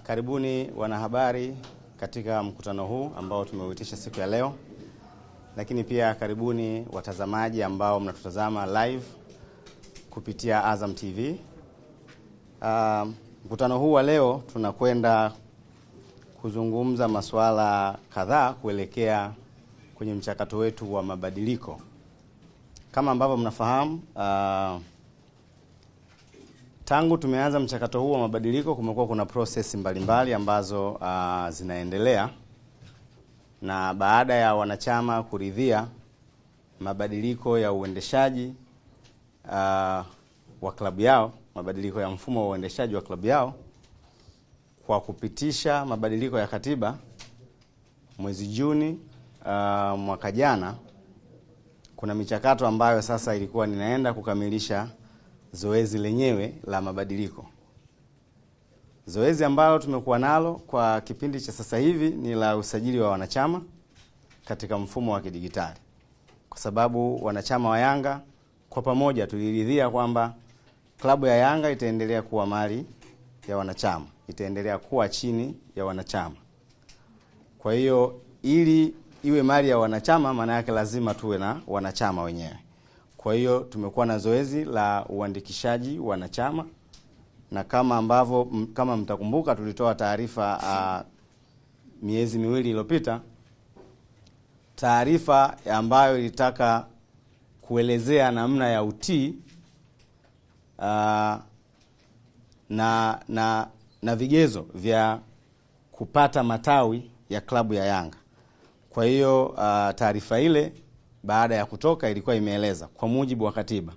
Karibuni wanahabari katika mkutano huu ambao tumeuitisha siku ya leo. Lakini pia karibuni watazamaji ambao mnatutazama live kupitia Azam TV. Mkutano huu wa leo tunakwenda kuzungumza masuala kadhaa kuelekea kwenye mchakato wetu wa mabadiliko. Kama ambavyo mnafahamu, tangu tumeanza mchakato huu wa mabadiliko kumekuwa kuna process mbalimbali ambazo zinaendelea, na baada ya wanachama kuridhia mabadiliko ya uendeshaji wa klabu yao, mabadiliko ya mfumo wa uendeshaji wa klabu yao kwa kupitisha mabadiliko ya katiba mwezi Juni mwaka jana, kuna michakato ambayo sasa ilikuwa ninaenda kukamilisha zoezi lenyewe la mabadiliko. Zoezi ambalo tumekuwa nalo kwa kipindi cha sasa hivi ni la usajili wa wanachama katika mfumo wa kidigitali. Kwa sababu wanachama wa Yanga kwa pamoja tuliridhia kwamba klabu ya Yanga itaendelea kuwa mali ya wanachama, itaendelea kuwa chini ya wanachama. Kwa hiyo ili iwe mali ya wanachama, maana yake lazima tuwe na wanachama wenyewe. Kwa hiyo tumekuwa na zoezi la uandikishaji wanachama, na kama mtakumbuka tulitoa taarifa miezi miwili iliyopita, taarifa ambayo ilitaka kuelezea namna ya utii na vigezo vya kupata matawi ya klabu ya Yanga. Kwa hiyo taarifa ile baada ya kutoka ilikuwa imeeleza kwa mujibu wa katiba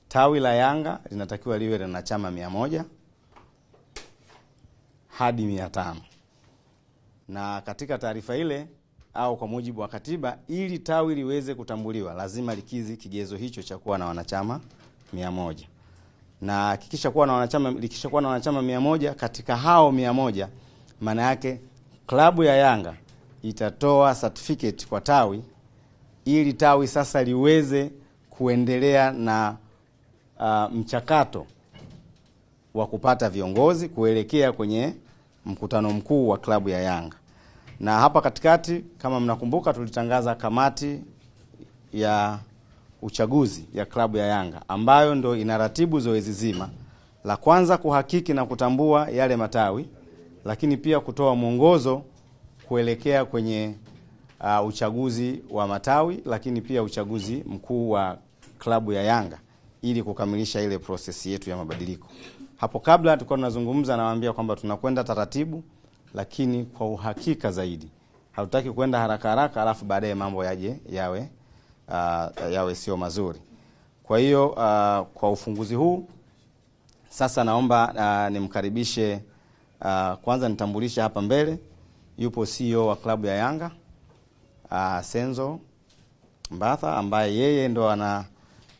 tawi la Yanga linatakiwa liwe na wanachama 100 hadi 500. Na katika taarifa ile au kwa mujibu wa katiba, ili tawi liweze kutambuliwa lazima likizi kigezo hicho cha kuwa na wanachama 100. Na likishakuwa na wanachama 100, katika hao 100 maana yake klabu ya Yanga itatoa certificate kwa tawi ili tawi sasa liweze kuendelea na mchakato wa kupata viongozi kuelekea kwenye mkutano mkuu wa klabu ya Yanga. Na hapa katikati, kama mnakumbuka, tulitangaza kamati ya uchaguzi ya klabu ya Yanga ambayo ndo inaratibu zoezi zima la kwanza kuhakiki na kutambua yale matawi, lakini pia kutoa mwongozo kuelekea kwenye uchaguzi wa matawi, lakini pia uchaguzi mkuu wa klabu ya Yanga ili kukamilisha ile process yetu ya mabadiliko. Hapo kabla tulikuwa tunazungumza, nawaambia kwamba tunakwenda taratibu lakini kwa uhakika zaidi. Hatutaki kwenda haraka haraka alafu baadaye mambo yawe sio mazuri. Kwa hiyo kwa ufunguzi huu sasa naomba nimkaribishe, kwanza nitambulishe hapa mbele, yupo CEO wa klabu ya Yanga Senzo Mbatha, ambaye yeye ndo ana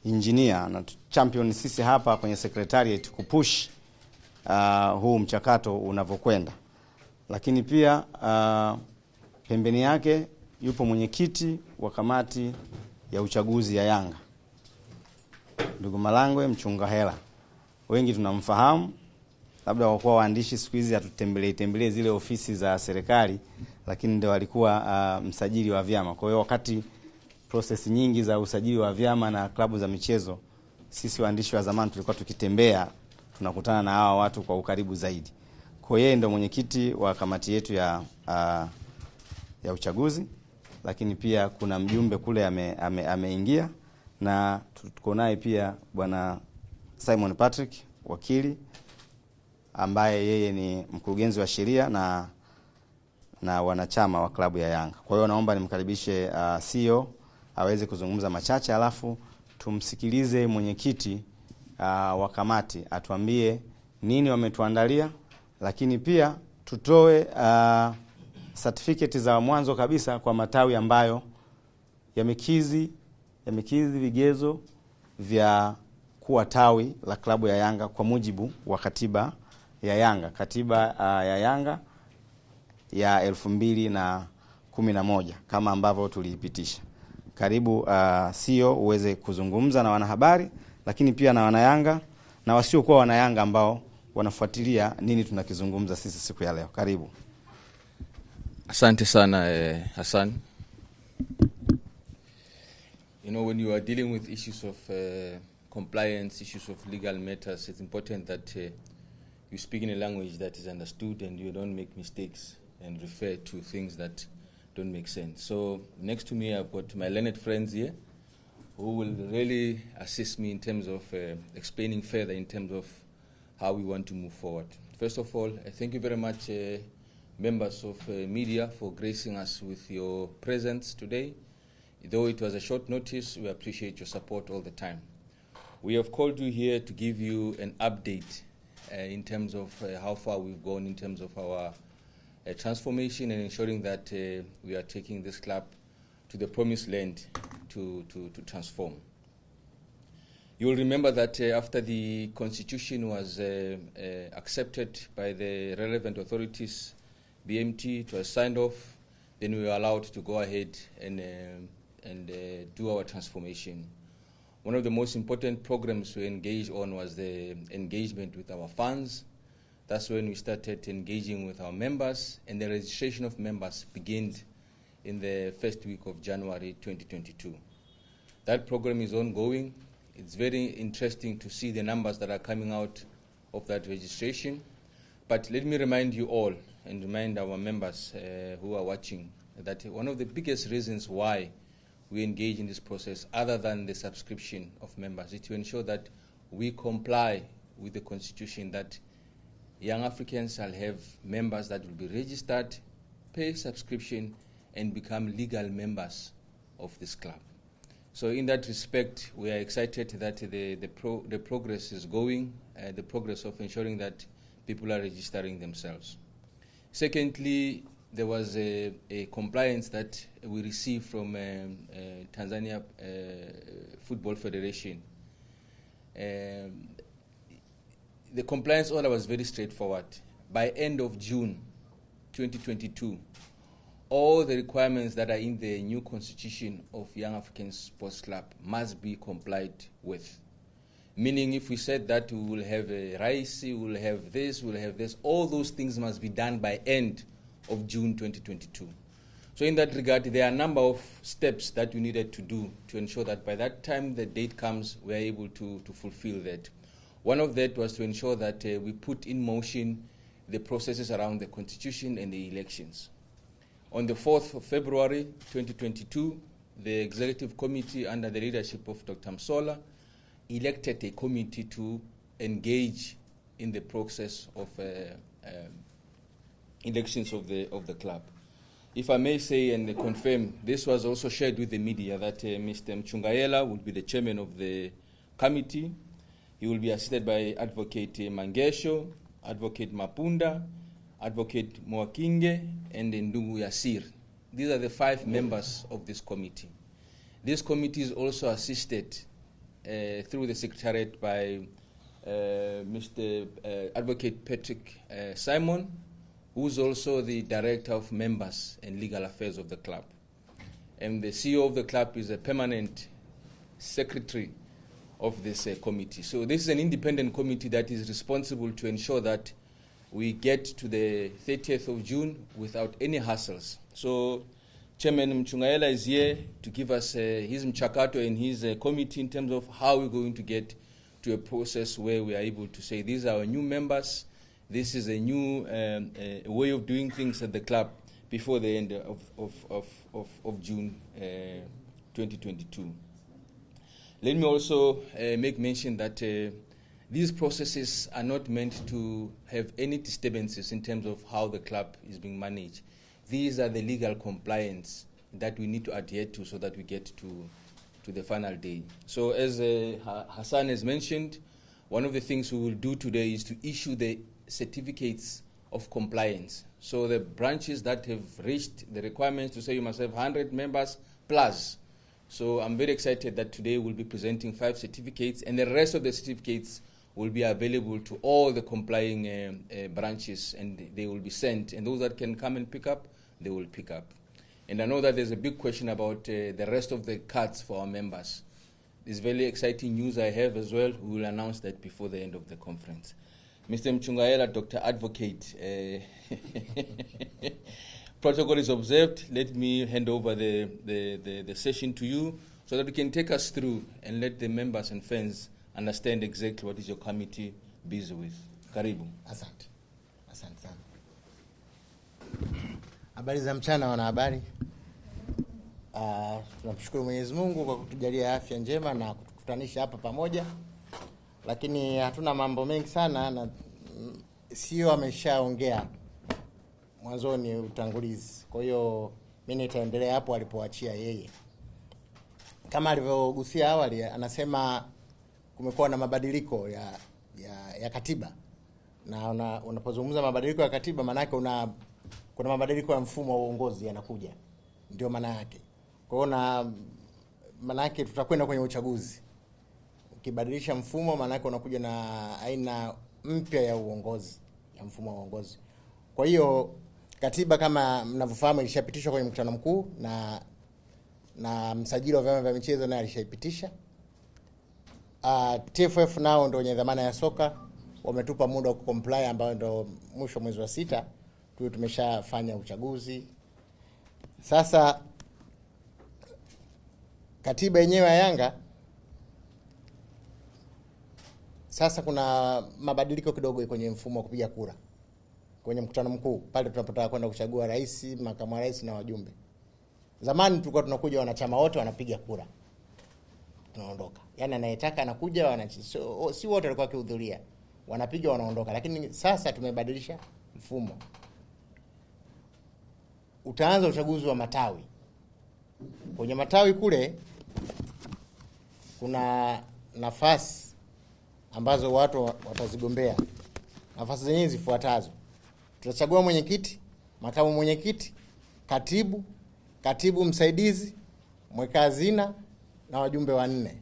engineer na champion sisi hapa kwenye secretariat kupush huu mchakato unavyokwenda. Lakini pia pembeni yake yupo mwenyekiti wa kamati ya uchaguzi ya Yanga, ndugu Malangwe Mchunga Hela. Wengi tunamfahamu, labda kwa kuwa waandishi siku hizi hatutembelee zile ofisi za serikali, lakini ndio alikuwa msajili wa vyama. Kwa hiyo wakati process nyingi za usajili wa vyama na klabu za michezo, sisi waandishi wa zamani tulikuwa tukitembea tunakutana na hawa watu kwa ukaribu zaidi. Kwa hiyo ndio mwenyekiti wa kamati yetu ya uchaguzi, lakini pia kuna mjumbe kule ameingia, na tuko naye pia bwana Simon Patrick, wakili ambaye yeye ni mkurugenzi wa sheria na wanachama wa klabu ya Yanga. Kwa hiyo naomba nimkaribishe CEO aweze kuzungumza machache, alafu tumsikilize mwenyekiti wa kamati atuambie nini wametuandalia, lakini pia tutoe certificate za mwanzo kabisa kwa matawi ambayo yamekizi vigezo vya kuwa tawi la klabu ya Yanga kwa mujibu wa katiba ya Yanga, ya Yanga ya 2011 kama ambavyo tuliipitisha. Karibu CEO uweze kuzungumza na wanahabari, lakini pia na wanayanga na wasiokuwa wanayanga ambao wanafuatilia nini tunakizungumza sisi siku ya leo. Karibu. Asante sana Hassan. You know, when you are dealing with issues of compliance, issues of legal matters, it's important that you speak in a language that is understood and you don't make mistakes and refer to things that don't make sense. So next to me, I've got my learned friends here who will really assist me in terms of explaining further in terms of how we want to move forward. First of all, thank you very much, members of media, for gracing us with your presence today. Though it was a short notice, we appreciate your support all the time. We have called you here to give you an update in terms of how far we've gone in terms of our transformation and ensuring that we are taking this club to the promised land to transform. You will remember that after the constitution was accepted by the relevant authorities, BMT, it was signed off, then we were allowed to go ahead and do our transformation. One of the most important programs we engaged on was the engagement with our funds. That's when we started engaging with our members, and the registration of members began in the first week of January 2022. That program is ongoing. It's very interesting to see the numbers that are coming out of that registration. But let me remind you all and remind our members who are watching that one of the biggest reasons why we engage in this process, other than the subscription of members, is to ensure that we comply with the constitution, that young Africans shall have members that will be registered, pay subscription, and become legal members of this club. So in that respect, we are excited that the progress is going, the progress of ensuring that people are registering themselves. Secondly, there was a compliance that we received from Tanzania Football Federation. The compliance order was very straightforward. By end of June 2022, all the requirements that are in the new constitution of Young African Sports Club must be complied with. Meaning, if we said that we will have a rice, we will have this, all those things must be done by end of June 2022. So in that regard, there are a number of steps that we needed to do to ensure that by that time the date comes, we are able to fulfill that. One of that was to ensure that we put in motion the processes around the constitution and the elections. On the 4th of February 2022, the executive committee under the leadership of Dr. Msola elected a committee to engage in the process of elections of the club. If I may say and confirm, this was also shared with the media that Mr. Mchungayela will be the chairman of the committee. He will be assisted by Advocate Mangesho, Advocate Mapunda, Advocate Mwakinge, and Ndungu Yasir. These are the 5 members of this committee. This committee is also assisted through the secretariat by Mr. Advocate Patrick Simon, who's also the director of members and legal affairs of the club. And the CEO of the club is a permanent secretary of this committee. So this is an independent committee that is responsible to ensure that we get to the 30th of June without any hassles. So Chairman Mchungayela is here to give us his mchakato and his committee in terms of how we're going to get to a process where we are able to say these are our new members, this is a new way of doing things at the club before the end of June 2022. Let me also make mention that these processes are not meant to have any disturbances in terms of how the club is being managed. These are the legal compliance that we need to adhere to so that we get to the final day. So as Hassan has mentioned, one of the things we will do today is to issue the certificates of compliance. So the branches that have reached the requirements to say you must have 100 members plus. So I'm very excited that today we'll be presenting 5 certificates, and the rest of the certificates will be available to all the complying branches, and they will be sent. And those that can come and pick up, they will pick up. And I know that there's a big question about the rest of the cards for our members. This very exciting news I have as well. We will announce that before the end of the conference. Mr. Mchungaela, Dr. Advocate, protocol is observed. Let me hand over the session to you so that you can take us through and let the members and friends understand exactly what is your committee busy with. Karibu. Asante. Asante sana. Habari za mchana wanahabari. Tunamshukuru Mwenyezi Mungu kwa kutujalia afya njema na kutukutanisha hapa pamoja. Lakini hatuna mambo mengi sana na CEO ameshaongea mwanzoni utangulizi. Kwa hiyo mimi nitaendelea hapo alipoachia yeye. Kama alivyogusia awali, anasema kumekuwa na mabadiliko ya katiba. Na unapozungumza mabadiliko ya katiba maana yake kuna mabadiliko ya mfumo wa uongozi yanakuja. Ndio maana yake. Kwa hiyo maana yake tutakwenda kwenye uchaguzi. Ukibadilisha mfumo maana yake unakuja na aina mpya ya uongozi, ya mfumo wa uongozi. Kwa hiyo katiba kama mnavyofahamu ilishapitishwa kwenye mkutano mkuu na msajili wa vyama vya michezo naye alishaipitisha. TFF nao ndio wenye dhamana ya soka wametupa muda wa kucomply ambao ndio mwisho mwezi wa 6 tumeshafanya uchaguzi. Sasa katiba yenyewe ya Yanga sasa kuna mabadiliko kidogo kwenye mfumo wa kupiga kura kwenye mkutano mkuu pale tunapotaka kwenda kuchagua rais, makamu wa rais na wajumbe. Zamani tulikuwa tunakuja wanachama wote wanapiga kura, tunaondoka. Yaani anayetaka anakuja, si wote walikuwa kuhudhuria, wanapiga wanaondoka. Lakini sasa tumebadilisha mfumo. Utaanza uchaguzi wa matawi. Kwenye matawi kule kuna nafasi ambazo watu watazigombea. Nafasi zenyewe zifuatazo. Tutachagua mwenyekiti, makamu mwenyekiti, katibu msaidizi, mweka hazina na wajumbe 4.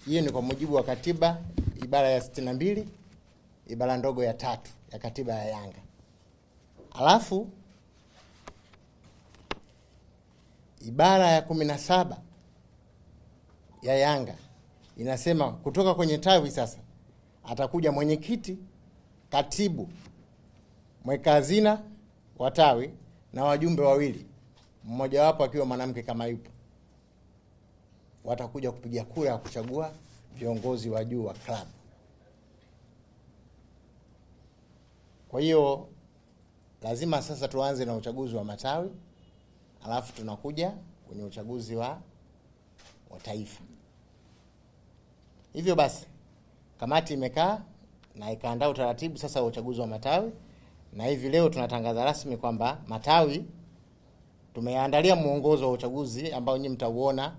Hiyo ni kwa mujibu wa katiba ibara ya 62, ibara ndogo ya 3 ya katiba ya Yanga. Alafu ibara ya 17 ya Yanga inasema kutoka kwenye tawi sasa atakuja mwenyekiti, katibu, mweka hazina wa tawi na wajumbe 2, mmoja wapo akiwa mwanamke kama yupo. Watakuja kupiga kura kuchagua viongozi wa juu wa club. Kwa hiyo lazima sasa tuanze na uchaguzi wa matawi, alafu tunakuja kwenye uchaguzi wa taifa. Hivyo basi kamati imekaa na ikaandaa utaratibu sasa wa uchaguzi wa matawi, na hivi leo tunatangaza rasmi kwamba matawi tumeandalia muongozo wa uchaguzi ambao nyinyi mtauona,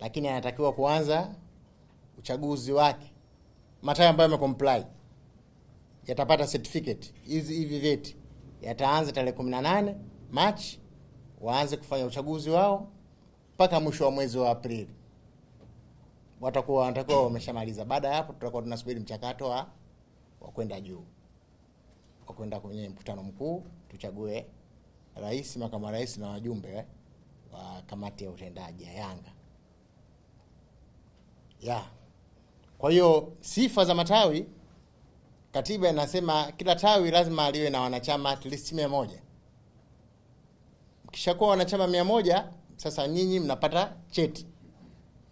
lakini anatakiwa kuanza uchaguzi wake. Matawi ambayo yamecomply yatapata certificate hivi vyeti, yataanza tarehe 18 Machi, waanze kufanya uchaguzi wao mpaka mwisho wa mwezi wa Aprili. Watakuwa wameshamaliza. Baada ya hapo tutakuwa tunasubiri mchakato wa kwenda juu, wa kwenda kwenye mkutano mkuu tuchague rais, makamu wa rais na wajumbe wa kamati ya utendaji ya Yanga. Kwa hiyo sifa za matawi, katiba inasema kila tawi lazima liwe na wanachama at least 100. Mkishakuwa wanachama 100, sasa nyinyi mnapata cheti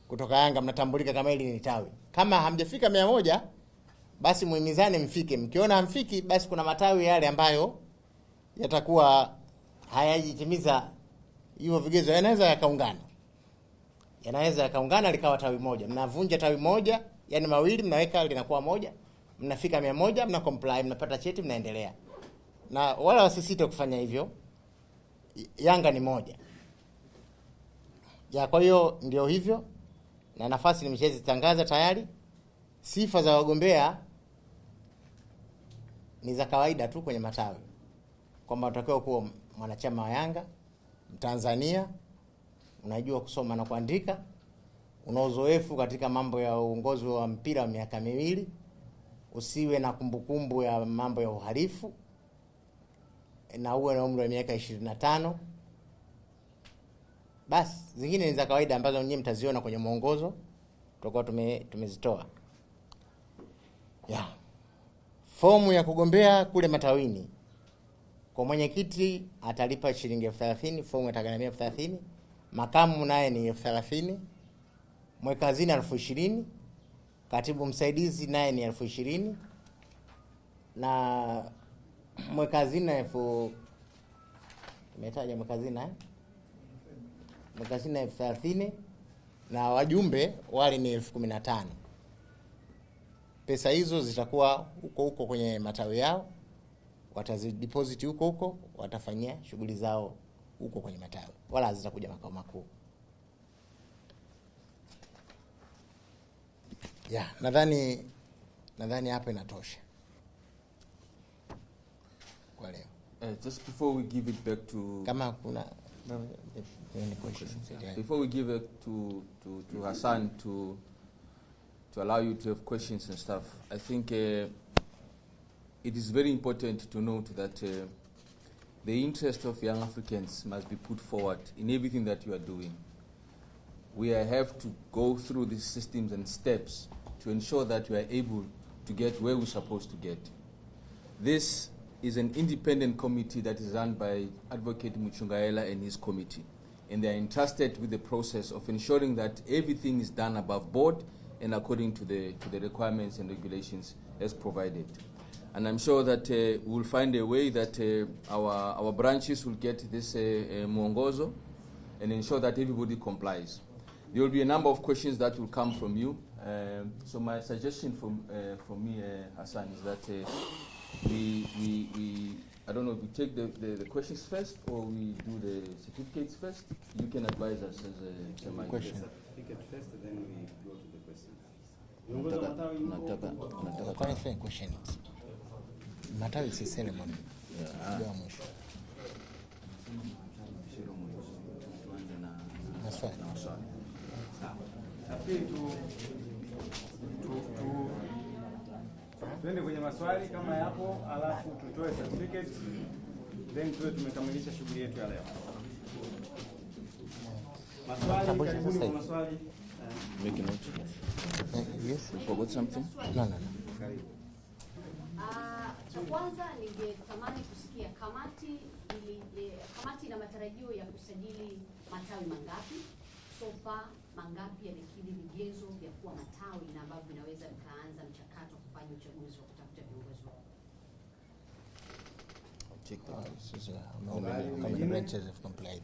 kutoka Yanga, mnatambulika kama hili ni tawi. Kama hamjafika 100, basi muhimizane mfike. Mkiona hamfiki, basi kuna matawi yale ambayo yatakuwa hayajitimiza hiyo vigezo, yanaweza yakaungana likawa tawi moja. Mnavunja tawi moja, yani mawili mnaweka linakuwa moja. Mnafika 100, mna comply, mnapata cheti, mnaendelea. Na wala wasisite kufanya hivyo. Yanga ni moja. Kwa hiyo ndio hivyo. Na nafasi nimeshazitangaza tayari. Sifa za wagombea ni za kawaida tu kwenye matawi. Kwamba unatakiwa kuwa mwanachama wa Yanga, Mtanzania, unajua kusoma na kuandika, una uzoefu katika mambo ya uongozi wa mpira wa miaka 2, usiwe na kumbukumbu ya mambo ya uhalifu, na uwe na umri wa miaka 25. Basi zingine ni za kawaida ambazo nyinyi mtaziona kwenye mwongozo tutakuwa tumezitoa. Yeah. Fomu ya kugombea kule matawini. Kwa mwenyekiti atalipa shilingi 30,000, fomu itagharamia 30,000. Makamu naye ni 30,000. Mweka hazina 20,000. Katibu msaidizi naye ni 20,000. Na mweka hazina umetaja mweka hazina mweka hazina 30,000 na wajumbe wale ni 15,000. Pesa hizo zitakuwa huko kwenye matawi yao, watazideposit huko, watafanyia shughuli zao huko kwenye matawi, wala zitakuja makao makuu. Nadhani hapa inatosha kwa leo. Just before we give it back to Kama kuna questions, before we give it to Hassan to allow you to have questions and stuff, I think it is very important to note that the interest of young Africans must be put forward in everything that you are doing. We have to go through these systems and steps to ensure that we are able to get where we're supposed to get. This is an independent committee that is run by Advocate Muchungaela and his committee. And they are entrusted with the process of ensuring that everything is done above board and according to the requirements and regulations as provided. And I'm sure that we'll find a way that our branches will get this mwongozo and ensure that everybody complies. There will be a number of questions that will come from you. So my suggestion from me, Hassan, is that we I don't know if we take the questions first or we do the certificates first. You can advise us as a chairman. Question. Certificate first, then we go to the questions. Nataka question. Matawi si ceremony. Ndio mwisho. Maswali. Tuende kwenye maswali kama yapo, alafu tutoe certificate, then tuwe tumekamilisha shughuli yetu ya leo. Maswali, karibuni kwa maswali. Make a note. Yes. You forgot something? No. Karibu. Cha kwanza ningetamani kusikia kamati ina matarajio ya kusajili matawi mangapi? So far mangapi yamekidhi vigezo vya kuwa matawi na ambavyo vinaweza vikaanza mchakato wa kufanya uchaguzi wa kutafuta viongozi wao? Check the branches have complied.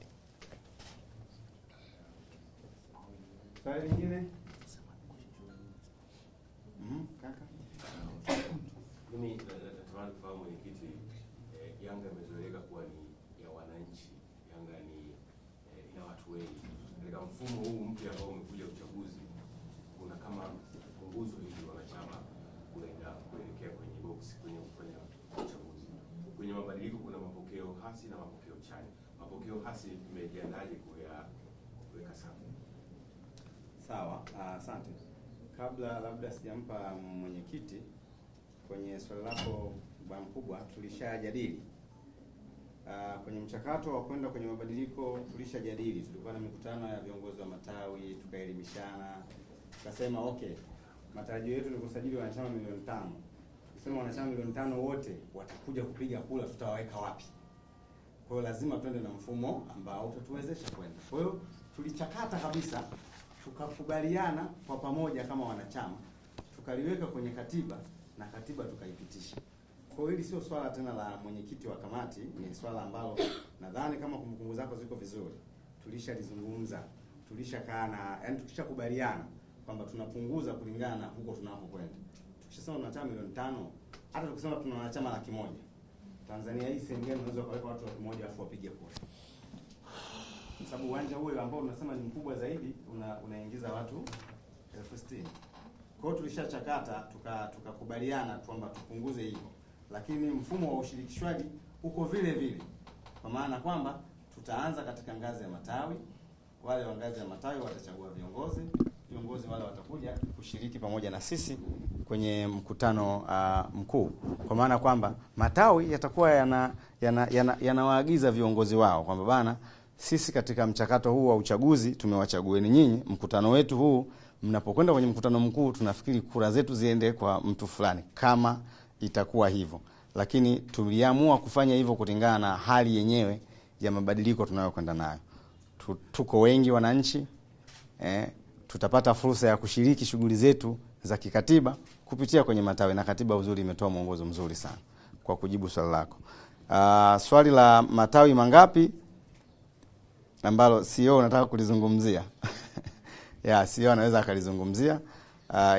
Swali lingine? Kaka. Mimi natamani kufahamu mwenyekiti, Yanga imezoeleka kuwa ni ya wananchi. Yanga ni ina watu wengi. Katika mfumo huu mpya ambao umekuja uchaguzi, kuna kama punguzo hili wanachama kuelekea kwenye box kwenye kufanya uchaguzi. Kwenye mabadiliko kuna mapokeo hasi na mapokeo chanya. Mapokeo hasi imejiandaje kuweka sawa? Sawa, asante. Kabla labda sijampa mwenyekiti, kwenye swali lako bwana mkubwa tulishajadili. Kwenye mchakato wa kwenda kwenye mabadiliko tulishajadili. Tulikuwa na mikutano ya viongozi wa matawi, tukaelimishana. Tukasema okay, matarajio yetu ni kusajili wanachama 5,000,000. Kusema wanachama 5,000,000 wote watakuja kupiga kura, tutawaweka wapi? Kwa hiyo lazima twende na mfumo ambao utatuwezesha kwenda. Kwa hiyo tulichakata kabisa, tukakubaliana kwa pamoja kama wanachama, tukaliweka kwenye katiba na katiba tukaipitisha. Kwa hiyo hili sio swala tena la mwenyekiti wa kamati, ni swala ambalo nadhani kama kumbukumbu zako ziko vizuri, tulishalizungumza, tulishakaa na yani tukishakubaliana kwamba tunapunguza kulingana na huko tunapokwenda. Tukishasema wanachama 5,000,000, hata tukisema tuna wanachama 100,000, Tanzania hii sehemu gani unaweza kuweka watu 1,000,000 afu wapige kura? Kwa sababu uwanja ule ambao unasema ni mkubwa zaidi unaingiza watu 60,000. Kwa hiyo tulishachakata tukakubaliana kwamba tupunguze hivyo. Lakini mfumo wa ushirikishwaji uko vile vile. Kwa maana kwamba tutaanza katika ngazi ya matawi, wale wa ngazi ya matawi watachagua viongozi wale watakuja kushiriki pamoja na sisi kwenye mkutano mkuu. Kwa maana kwamba matawi yatakuwa yanawaagiza viongozi wao kwamba bana, sisi katika mchakato huu wa uchaguzi tumewachagueni nyinyi, mkutano wetu huu mnapokwenda kwenye mkutano mkuu tunafikiri kura zetu ziende kwa mtu fulani kama itakuwa hivyo. Lakini tuliamua kufanya hivyo kulingana na hali yenyewe ya mabadiliko tunayokwenda nayo. Tuko wengi wananchi, tutapata fursa ya kushiriki shughuli zetu za kikatiba kupitia kwenye matawi, na katiba uzuri imetoa mwongozo mzuri sana kwa kujibu swali lako. Swali la matawi mangapi ambalo CEO nataka kulizungumzia. CEO anaweza akalizungumzia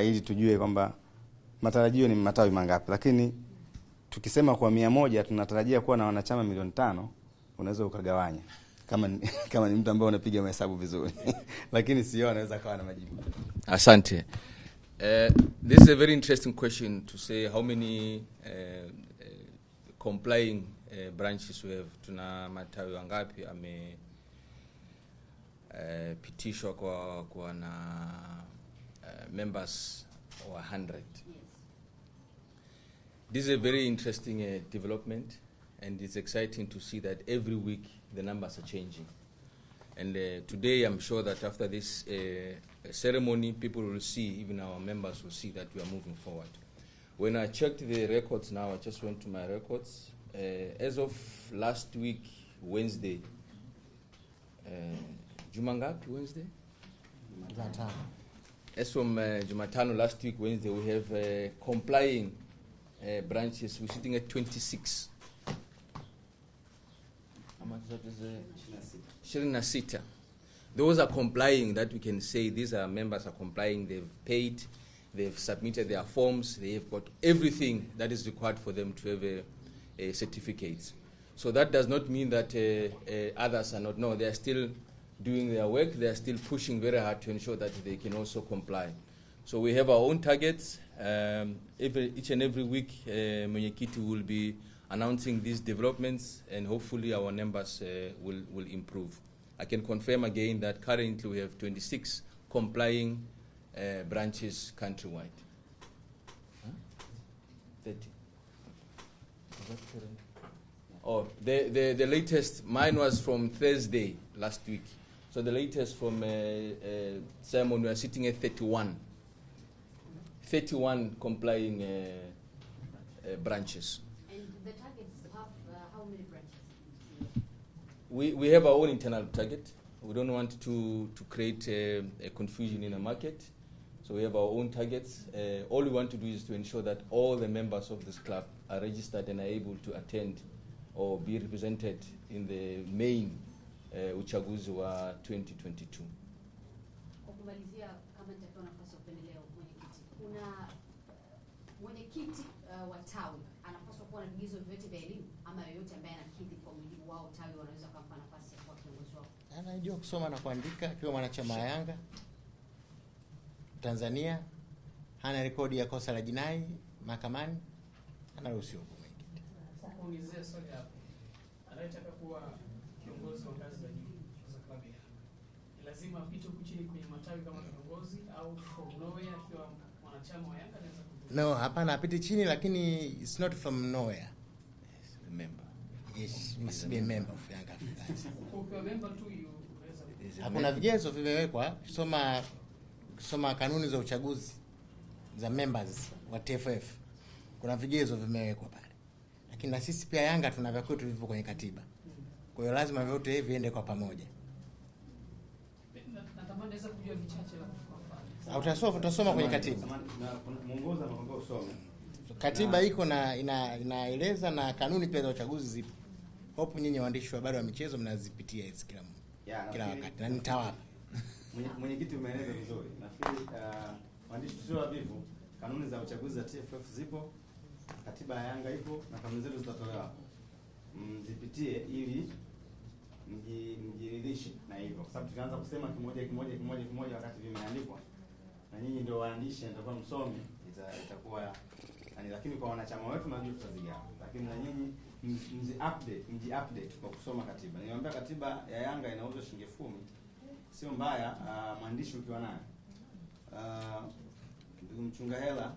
ili tujue kwamba matarajio ni matawi mangapi, lakini tukisema kwa 100 tunatarajia kuwa na wanachama milioni 5, unaweza ukagawanya kama ni mtu ambaye unapiga mahesabu vizuri. Lakini CEO anaweza kawa na majibu. Asante. This is a very interesting question to say how many complying branches we have. Tuna matawi wangapi pitishwa kwa na members wa 100. This is a very interesting development, and it's exciting to see that every week the numbers are changing. And today I'm sure that after this ceremony, people will see, even our members will see that we are moving forward. When I checked the records now, I just went to my records. As of last week, Wednesday, Jumangapi Wednesday? Jumatano. As from Jumatano last week, Wednesday, we have complying branches. We're sitting at 26. How much is that? 26. Those are complying, that we can say these are members are complying. They've paid, they've submitted their forms, they have got everything that is required for them to have a certificate. So that does not mean that others are not. No, they are still doing their work. They are still pushing very hard to ensure that they can also comply. So we have our own targets. Each and every week, Mwenyekiti will be announcing these developments, and hopefully our numbers will improve. I can confirm again that currently we have 26 complying branches countrywide. 30. Is that correct? Oh, the latest, mine was from Thursday last week. So the latest from Simon, we are sitting at 31. 31 complying branches. And the targets have how many branches? We have our own internal target. We don't want to create a confusion in the market. So we have our own targets. All we want to do is to ensure that all the members of this club are registered and are able to attend or be represented in the main uchaguzi wa 2022. Kwa kumalizia, kama nitapewa nafasi ya upendeleo, mwenyekiti, kuna mwenyekiti wa tawi anapaswa kuwa na vigezo vyote vya elimu ama yoyote ambaye anakidhi kwa mujibu wao tawi wanaweza kumpa nafasi ya kuwa kiongozi wao? Anajua kusoma na kuandika, akiwa mwanachama wa Yanga Tanzania, hana rekodi ya kosa la jinai mahakamani, anaruhusiwa kuwa mwenyekiti. Kuongezea swali hapo, anayetaka kuwa kiongozi wa ngazi za juu za klabu ya Yanga lazima apite huku chini kwenye matawi kama kiongozi, au from nowhere akiwa mwanachama wa Yanga anaweza kuwa? No, hapana, apite chini, lakini it's not from nowhere. Yes, a member. Yes, must be a member of Yanga. Ukiwa member tu unaweza. Hakuna vigezo vimewekwa. Kusoma kanuni za uchaguzi za members wa TFF, kuna vigezo vimewekwa pale. Lakini na sisi pia Yanga tuna vya kwetu vipo kwenye katiba. Kwa hiyo lazima vyote hivi viende kwa pamoja. Natamani naweza kujua vichache la kwa mfano. Utasoma kwenye katiba. Muongozo anakuambia usome. Katiba iko na inaeleza, na kanuni pia za uchaguzi zipo. Hope nyinyi waandishi wa habari wa michezo mnazipitia hizi kila wakati, na nitawapa. Mwenyekiti umeeleza vizuri. Nafikiri waandishi tusio wavivu, kanuni za uchaguzi za TFF zipo, katiba ya Yanga ipo, na kanuni zetu zitatolewa. Mzipitie ili mjiridhishe na hivyo. Kwa sababu tukianza kusema kimoja wakati vimeandikwa, na nyinyi ndio waandishi ndio msomi, itakuwa lakini kwa wanachama wetu najua tutazigawa. Lakini na nyinyi mji update kwa kusoma katiba. Niwaambia katiba ya Yanga inauzwa shilingi 10,000. Sio mbaya, mwandishi ukiwa naye. Ndugu mchunga hela,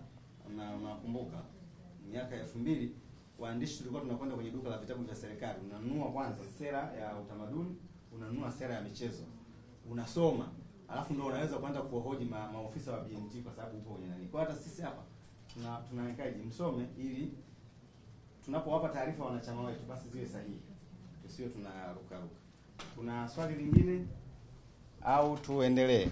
nakumbuka miaka 2000 waandishi tulikuwa tunakwenda kwenye duka la vitabu vya serikali, unanunua kwanza sera ya utamaduni, unanunua sera ya michezo, unasoma, alafu ndio unaweza kuanza kuhoji maofisa wa BMT kwa sababu upo kwenye nani. Kwa hata sisi hapa tunawekaje msome ili tunapowapa taarifa wanachama wetu basi ziwe sahihi. Tusiwe tunaruka ruka. Kuna swali lingine au tuendelee?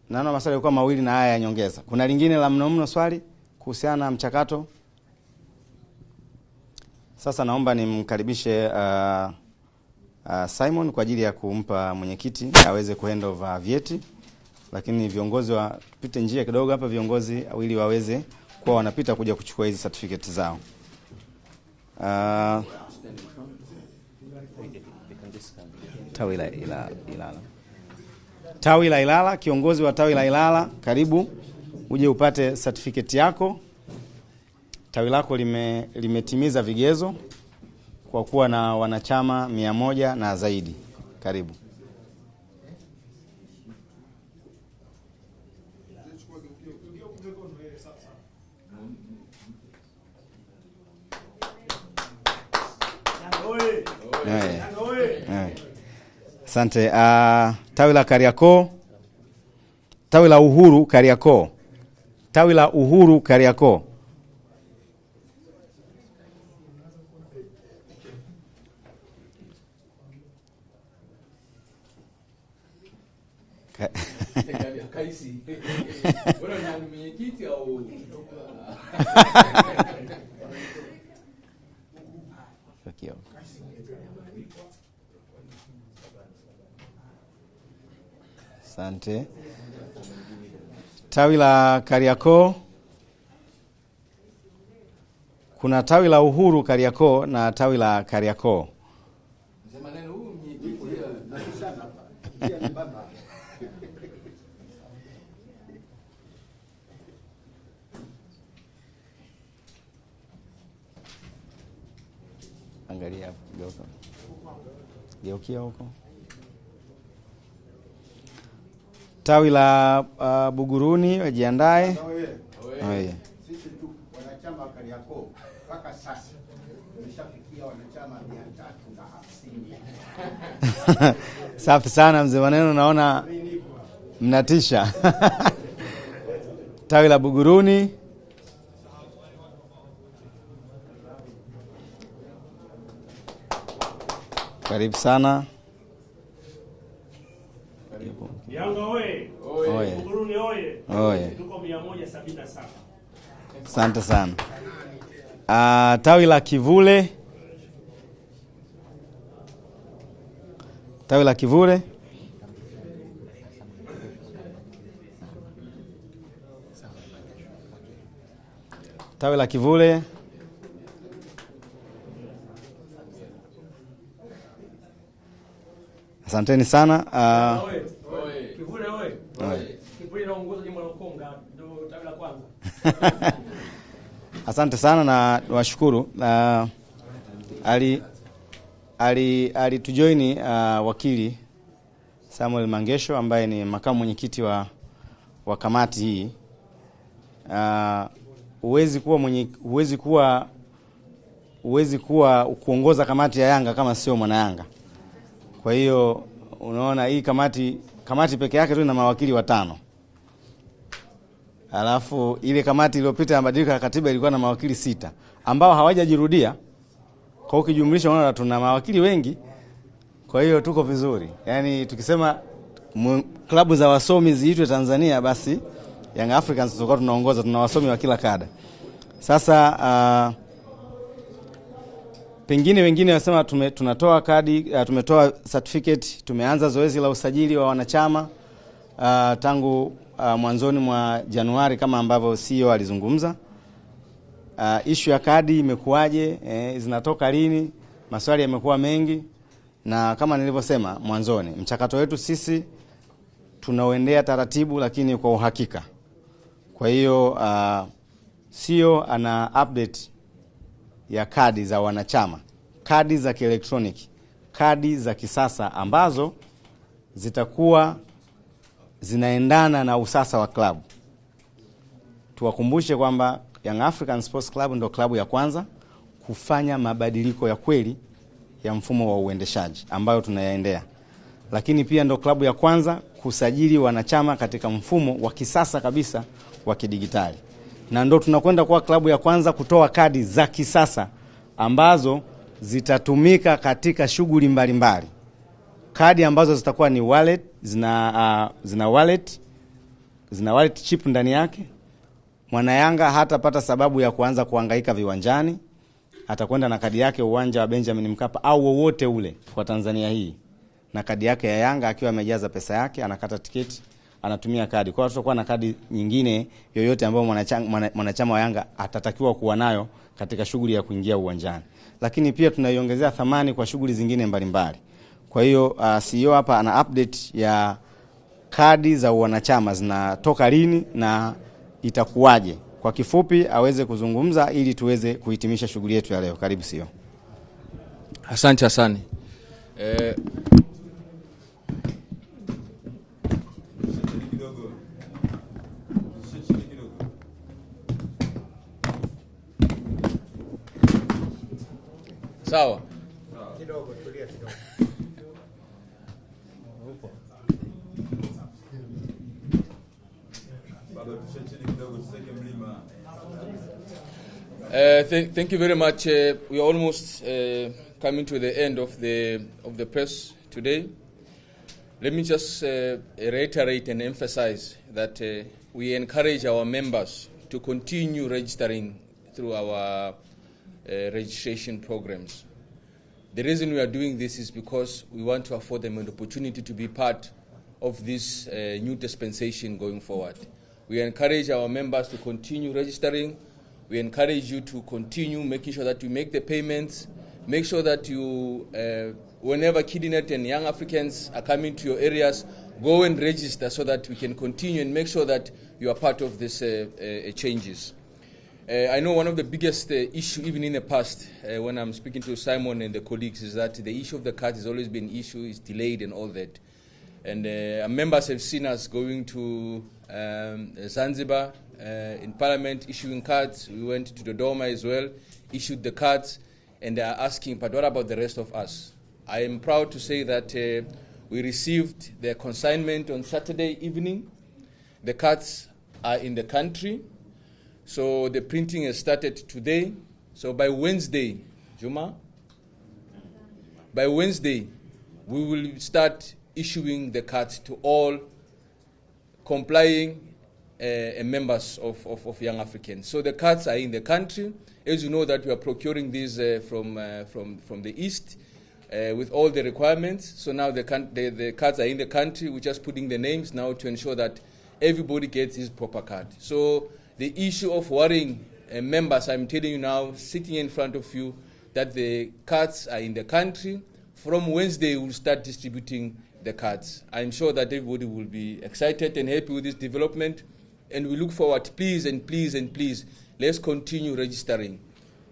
Naona maswali yalikuwa mawili na haya ya nyongeza. Kuna lingine la mno swali kuhusiana na mchakato? Sasa naomba nimkaribishe Simon kwa ajili ya kumpa mwenyekiti aweze kuhand over vyeti, lakini viongozi tupite njia kidogo hapa, viongozi ili waweze kuwa wanapita kuja kuchukua hizi certificate zao. Tawi la Ilala. Tawi la Ilala, kiongozi wa tawi la Ilala, karibu uje upate certificate yako. Tawi lako limetimiza vigezo kwa kuwa na wanachama 100 na zaidi. Karibu. Asante. Tawi la Kariakoo, tawi la Uhuru Kariakoo, tawi la Uhuru Kariakoo. Kaisi. Bora ni mwenyekiti au Asante. Tawi la Kariakoo. Kuna tawi la Uhuru Kariakoo na tawi la Kariakoo. maneno huu mwenyekiti Angalia hapo, geukia huko. Tawi la Buguruni wajiandae. Oye. Sisi tu wanachama Kariakoo mpaka sasa tumeshafikia wanachama 350. Safi sana mzee maneno, naona mnatisha. Tawi la Buguruni. Karibu sana. Yanga oye. Oye. Buguruni oye. Oye. Tuko 177. Asante sana. Tawi la Kivule. Tawi la Kivule. Tawi la Kivule. Asanteni sana. Kivule oye. Kivule naongoza jimbo la Konga, ndio tawi la kwanza. Asante sana na washukuru. Alitujoini wakili Samuel Mangesho ambaye ni makamu mwenyekiti wa kamati hii. Huwezi kuwa kuongoza kamati ya Yanga kama sio mwana Yanga. Kwa hiyo unaona hii kamati peke yake tu ina mawakili 5. Alafu ile kamati iliyopita ya mabadiliko ya katiba ilikuwa na mawakili 6 ambao hawajajirudia. Kwa ukijumlisha unaona tuna mawakili wengi. Kwa hiyo tuko vizuri. Yaani tukisema klabu za wasomi ziitwe Tanzania, basi Young Africans tutakuwa tunaongoza, tuna wasomi wa kila kada. Sasa pengine wengine wanasema tunatoa kadi, tumetoa certificate, tumeanza zoezi la usajili wa wanachama tangu mwanzoni mwa Januari kama ambavyo CEO alizungumza. Issue ya kadi imekuaje, zinatoka lini? Maswali yamekuwa mengi, na kama nilivyosema mwanzoni, mchakato wetu sisi tunaoendea taratibu lakini kwa uhakika. Kwa hiyo CEO ana update ya kadi za wanachama, kadi za kielektroniki, kadi za kisasa ambazo zitakuwa zinaendana na usasa wa klabu. Tuwakumbushe kwamba Young African Sports Club ndio klabu ya kwanza kufanya mabadiliko ya kweli ya mfumo wa uendeshaji ambayo tunayaendea. lakini pia ndo klabu ya kwanza kusajili wanachama katika mfumo wa kisasa kabisa wa kidigitali. Na ndo tunakwenda kuwa klabu ya kwanza kutoa kadi za kisasa ambazo zitatumika katika shughuli mbalimbali. Kadi ambazo zitakuwa ni wallet, zina wallet chip ndani yake. Mwanayanga hatapata sababu ya kuanza kuhangaika viwanjani. Atakwenda na kadi yake uwanja wa Benjamin Mkapa au wowote ule kwa Tanzania hii, na kadi yake ya Yanga akiwa amejaza pesa yake, anakata tiketi, anatumia kadi. Kwa hiyo tutakuwa na kadi nyingine yoyote ambayo mwanachama wa Yanga atatakiwa kuwa nayo katika shughuli ya kuingia uwanjani. Lakini pia tunaiongezea thamani kwa shughuli zingine mbalimbali. Kwa hiyo CEO hapa ana update ya kadi za wanachama zinatoka lini na itakuwaje. Kwa kifupi aweze kuzungumza ili tuweze kuhitimisha shughuli yetu ya leo. Karibu CEO. Asante sana. Sawa. Kidogo tulia kidogo. Thank you very much. We are almost coming to the end of the press today. Let me just reiterate and emphasize that we encourage our members to continue registering through our registration programs. The reason we are doing this is because we want to afford them an opportunity to be part of this new dispensation going forward. We encourage our members to continue registering. We encourage you to continue making sure that you make the payments. Make sure that you, whenever KidNet and young Africans are coming to your areas, go and register so that we can continue and make sure that you are part of these changes. I know one of the biggest issue, even in the past, when I'm speaking to Simon and the colleagues, is that the issue of the card has always been issue, is delayed and all that. And our members have seen us going to Zanzibar in Parliament, issuing cards. We went to Dodoma as well, issued the cards, and they are asking, but what about the rest of us? I am proud to say that we received the consignment on Saturday evening. The cards are in the country. So the printing has started today. So by Wednesday, Juma, by Wednesday, we will start issuing the cards to all complying members of Young Africans. So the cards are in the country. As you know that we are procuring these from the East with all the requirements. So now the cards are in the country. We're just putting the names now to ensure that everybody gets his proper card. So the issue of worrying members, I'm telling you now, sitting in front of you, that the cards are in the country. From Wednesday, we'll start distributing the cards. I'm sure that everybody will be excited and happy with this development. And we look forward, please and please and please, let's continue registering.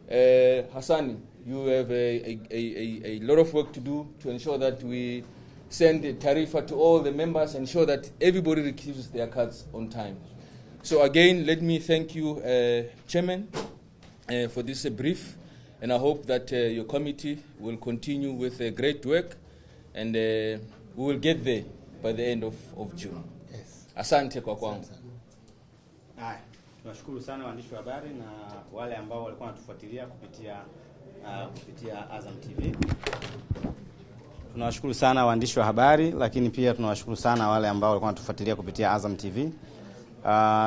Hassan, you have a lot of work to do to ensure that we send a tarifa to all the members, ensure that everybody receives their cards on time. So again, let me thank you, Chairman, for this brief, and I hope that your committee will continue with great work, and we will get there by the end of June. Yes. Asante kwa kwangu. Tunashukuru sana waandishi wa habari na wale ambao walikuwa wanatufuatilia kupitia Azam TV. Tunawashukuru sana waandishi wa habari, lakini pia tunawashukuru sana wale ambao walikuwa wanatufuatilia kupitia Azam TV.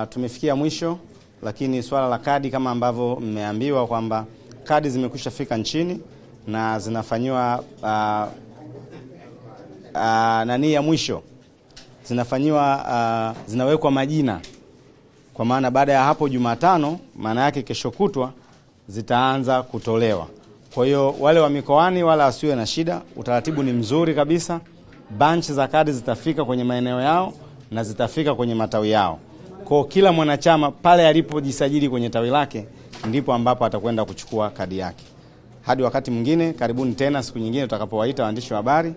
Tumefikia mwisho, lakini swala la kadi kama ambavyo mmeambiwa kwamba kadi zimekwisha fika nchini na zinafanywa nani ya mwisho, zinawekwa majina. Kwa maana baada ya hapo Jumatano, maana yake kesho kutwa zitaanza kutolewa. Kwa hiyo wale wa mikoani wala asiwe na shida, utaratibu ni mzuri kabisa. Bunch za kadi zitafika kwenye maeneo yao na zitafika kwenye matawi yao. Kwa kila mwanachama pale alipojisajili kwenye tawi lake ndipo ambapo atakwenda kuchukua kadi yake. Hadi wakati mwingine, karibuni tena siku nyingine tutakapowaita waandishi wa habari.